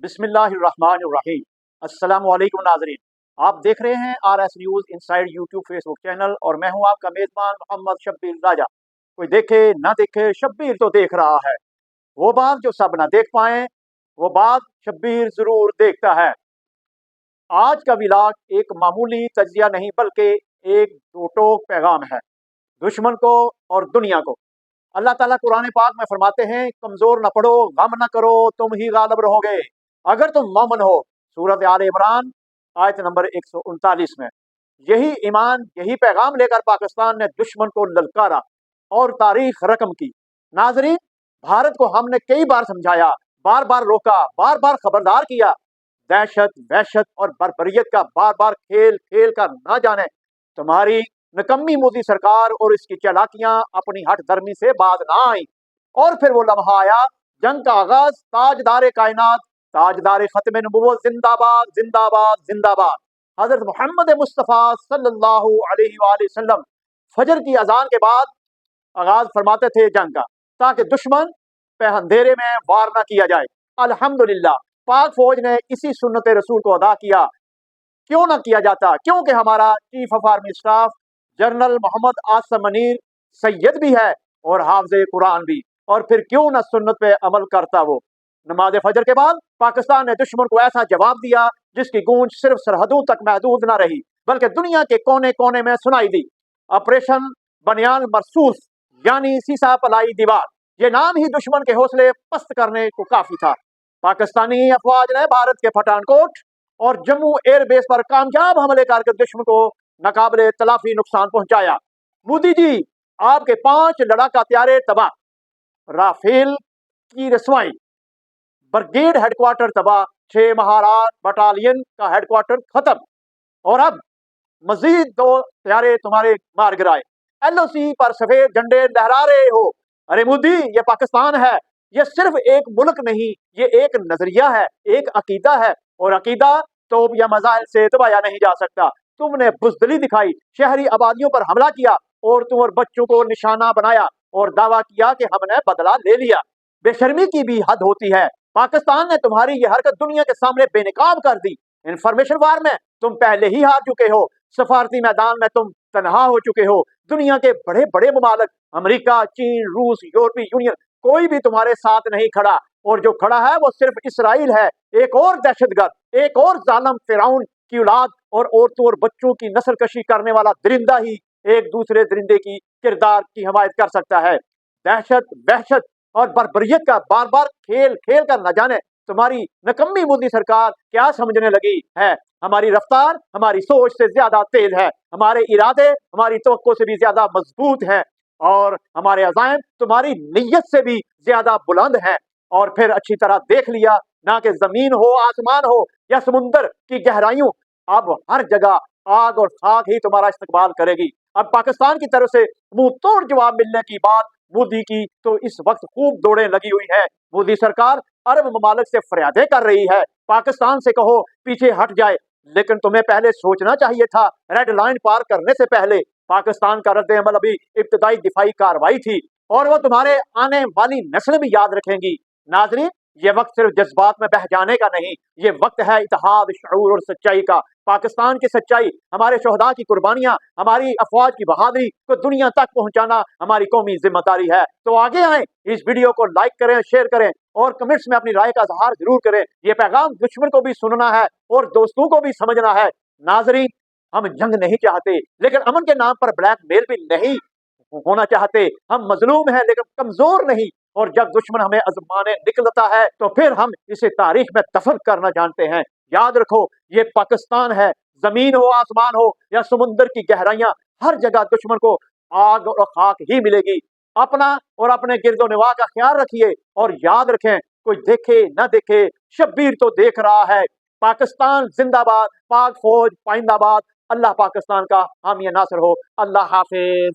बिस्मिल्लाहिर्रहमानिर्रहीम। अस्सलाम वालेकुम नाज़रीन, आप देख रहे हैं RS news inside YouTube Facebook channel और मैं हूं आपका मेज़बान मोहम्मद शब्बीर राजा। कोई देखे ना देखे, शब्बीर तो देख रहा है। वो बात जो सब ना देख पाए, वो बात शब्बीर ज़रूर देखता है। आज का विलाग एक मामूली तजिया नहीं बल्कि एक दो टोक पैगाम है, दुश्मन को और दुनिया को। अल्लाह ताला कुरान पाक में फरमाते हैं, कमजोर न पड़ो, गम न करो, तुम ही गालिब रहोगे अगर तुम मोमिन हो। सूरत आले इमरान आयत नंबर 139 में। यही ईमान, यही पैगाम लेकर पाकिस्तान ने दुश्मन को ललकारा और तारीख रकम की। नाजरीन, भारत को हमने कई बार समझाया, बार बार रोका, बार बार खबरदार किया। दहशत, वहशत और बर्बरियत का बार बार खेल खेल कर ना जाने तुम्हारी निकम्मी मोदी सरकार और इसकी चालाकियां अपनी हट धर्मी से बाज ना आई। और फिर वो लम्हा आया, जंग का आगाज। ताजदार कायनात, ताजदार खत्म नबुव्वत जिंदाबाद जिंदाबाद जिंदाबाद। हजरत मोहम्मद मुस्तफ़ा सल्लल्लाहु अलैहि वसल्लम फजर की अजान के बाद आगाज फरमाते थे जंग का, ताकि दुश्मन पे अंधेरे में वार ना किया जाए। अल्हम्दुलिल्लाह, पाक फौज ने इसी सुन्नत रसूल को अदा किया। क्यों ना किया जाता? क्योंकि हमारा chief of army staff general Mohammad Asim Munir Syed भी है और हाफिज कुरान भी। और फिर क्यों ना सुन्नत पे अमल करता वो। नमाज फजर के बाद पाकिस्तान ने दुश्मन को ऐसा जवाब दिया जिसकी गूंज सिर्फ सरहदों तक महदूद न रही बल्कि दुनिया के कोने कोने में सुनाई दी। ऑपरेशन बनियान मरसूस यानी सीसा पलाई दीवार, ये नाम ही दुश्मन के हौसले पस्त करने को काफी था। पाकिस्तानी अफवाज ने भारत के पठानकोट और जम्मू एयरबेस पर कामयाब हमले करके दुश्मन को नाकाबिले तलाफी नुकसान पहुंचाया। मोदी जी, आपके 5 लड़ाका हथियारे तबाह, राफेल की रसवाई, ब्रिगेड हेडक्वार्टर तबाह, 6 महाराज बटालियन का हेडक्वार्टर खत्म, और अब मजीद 2 हथियारे तुम्हारे मार गिराए। LOC पर सफेद झंडे लहरा रहे हो। अरे मोदी, ये पाकिस्तान है, ये सिर्फ एक मुल्क नहीं, ये एक नजरिया है, एक अकीदा है, और अकीदा तोप या मजाइल से दबाया नहीं जा सकता। तुमने बुजदली दिखाई, शहरी आबादियों पर हमला किया, औरतों और बच्चों को निशाना बनाया और दावा किया कि हमने बदला ले लिया। बेशर्मी की भी हद होती है। पाकिस्तान ने तुम्हारी ये हरकत दुनिया के सामने बेनकाब कर दी। इंफॉर्मेशन वार में तुम पहले ही हार चुके हो। सफारती मैदान में तुम तनहा हो चुके हो। दुनिया के बड़े बड़े ममालिक, अमेरिका, चीन, रूस, यूरोपीय यूनियन, कोई भी तुम्हारे साथ नहीं खड़ा, और जो खड़ा है वो सिर्फ इसराइल है, एक और दहशतगर्द, एक और जालिम फिरौन की औलाद, और औरतों और बच्चों की नस्ल कशी करने वाला दरिंदा ही एक दूसरे दरिंदे की किरदार की हिमायत कर सकता है। दहशत, वहशत और बर्बरियत का बार बार खेल खेल कर न जाने तुम्हारी निकम्मी मोदी सरकार क्या समझने लगी है। हमारी रफ्तार हमारी सोच से ज्यादा तेज है, हमारे इरादे हमारी तवक्को से भी ज्यादा मजबूत हैं, और हमारे अज़ाइम तुम्हारी नीयत से भी ज्यादा बुलंद हैं। और फिर अच्छी तरह देख लिया, ना कि जमीन हो, आसमान हो या समुंदर की गहराइयों, अब हर जगह आग और खाक ही तुम्हारा इस्तकबाल करेगी। अब पाकिस्तान की तरफ से मुंह तोड़ जवाब मिलने की बात मोदी की तो इस वक्त खूब दौड़े लगी हुई है। मोदी सरकार अरब ममालिक से फरियादें कर रही है, पाकिस्तान से कहो पीछे हट जाए, लेकिन तुम्हें पहले सोचना चाहिए था। रेड लाइन पार करने से पहले पाकिस्तान का रद्द अमल अभी इब्तदाई दिफाई कार्रवाई थी, और वो तुम्हारे आने वाली नस्लें भी याद रखेंगी। नाजरीन, ये वक्त सिर्फ जज्बात में बह जाने का नहीं, ये वक्त है इत्तेहाद, शऊर और सच्चाई का। पाकिस्तान की सच्चाई, हमारे शोहदा की कुर्बानियां, हमारी अफवाज की बहादुरी को दुनिया तक पहुंचाना हमारी कौमी जिम्मेदारी है। तो आगे आए, इस वीडियो को लाइक करें, शेयर करें और कमेंट्स में अपनी राय का इजहार जरूर करें। ये पैगाम दुश्मन को भी सुनना है और दोस्तों को भी समझना है। नाजरीन, हम जंग नहीं चाहते, लेकिन अमन के नाम पर ब्लैकमेल भी नहीं होना चाहते। हम मजलूम हैं लेकिन कमजोर नहीं, और जब दुश्मन हमें आजमाने निकलता है तो फिर हम इसे तारीख में दफन करना जानते हैं। याद रखो, ये पाकिस्तान है, जमीन हो, आसमान हो या समुंदर की गहराइयां, हर जगह दुश्मन को आग और खाक ही मिलेगी। अपना और अपने गिरदो निवाह का ख्याल रखिए, और याद रखें, कोई देखे ना देखे, शब्बीर तो देख रहा है। पाकिस्तान जिंदाबाद, पाक फौज पाइंदाबाद। अल्लाह पाकिस्तान का हामी नासर हो। अल्लाह हाफिज।